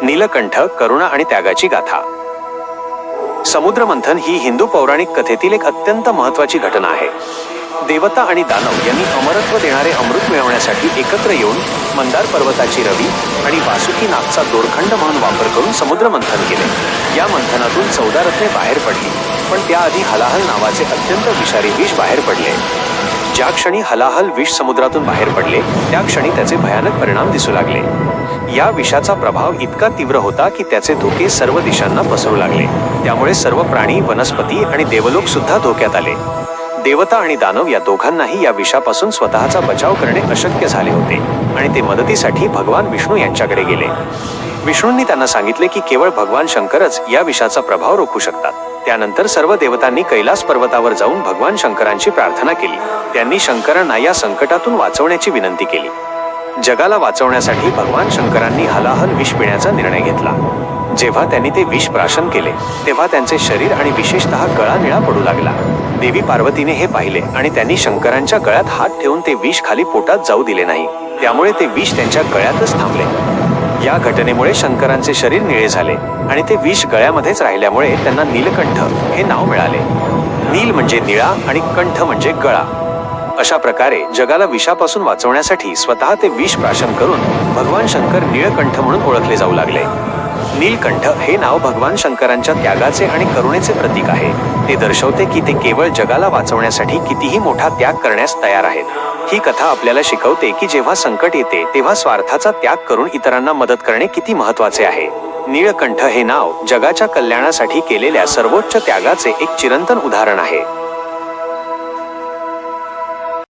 नीलकंठ, करुणा आणि त्यागाची गाथा. समुद्र मंथन ही हिंदू पौराणिक कथेतील एक अत्यंत महत्त्वाची घटना आहे. देवता आणि दानव यांनी अमरत्व देणारे अमृत मिळवण्यासाठी एकत्र येऊन मंदार पर्वताची रवी आणि वासुकी नागचा दोरखंड म्हणून वापर करून समुद्र मंथन केले. या मंथनातून 14 रत्ने बाहेर पडली, पण त्याआधी हलाहल नावाचे अत्यंत विषारी विष बाहेर पडले. ज्या क्षणी हलाहल विष समुद्रातून बाहेर पडले त्या क्षणी त्याचे भयानक परिणाम दिसू लागले. या विषाचा प्रभाव इतका तीव्र होता की त्याचे धोके सर्व दिशांना पसरू लागले. त्यामुळे सर्व प्राणी, वनस्पती आणि देवलोक सुद्धा धोक्यात आले. देवता आणि दानव या दोघांनाही या विषापासून स्वतःचा बचाव करणे अशक्य झाले होते आणि ते मदतीसाठी भगवान विष्णू यांच्याकडे गेले. विष्णूंनी त्यांना सांगितले की केवळ भगवान शंकरच या विषाचा प्रभाव रोखू शकतात. त्यानंतर सर्व देवतांनी कैलास पर्वतावर जाऊन भगवान शंकरांची प्रार्थना केली. त्यांनी शंकरांना या संकटातून वाचवण्याची विनंती केली. जगाला वाचवण्यासाठी भगवान शंकरांनी हलाहल विष पिण्याचा निर्णय घेतला. जेव्हा त्यांनी ते विष प्राशन केले तेव्हा त्यांचे शरीर आणि विशेषतः गळा निळा पडू लागला. देवी पार्वतीने हे पाहिले आणि त्यांनी शंकरांच्या गळ्यात हात ठेवून ते विष खाली पोटात जाऊ दिले नाही. त्यामुळे ते विष त्यांच्या गळ्यातच थांबले. या घटनेमुळे शंकरांचे शरीर निळे झाले आणि ते विष गळ्यामध्येच राहिल्यामुळे त्यांना नीलकंठ हे नाव मिळाले. नील म्हणजे निळा आणि कंठ म्हणजे गळा. अशा प्रकारे जगाला विषापासून वाचवण्यासाठी स्वतः ते विष प्राशन करून भगवान शंकर नीलकंठ म्हणून ओळखले जाऊ लागले. नीलकंठ हे नाव भगवान शंकरांच्या त्यागाचे आणि करुणेचे प्रतीक आहे. ते दर्शवते की ते केवळ जगाला वाचवण्यासाठी कितीही मोठा त्याग करण्यास तयार आहेत. ही कथा आपल्याला शिकवते की जेव्हा संकट येते तेव्हा स्वार्थाचा त्याग करून इतरांना मदत करणे किती महत्त्वाचे आहे. नीलकंठ हे नाव जगाच्या कल्याणासाठी केलेल्या सर्वोच्च त्यागाचे एक चिरंतन उदाहरण आहे.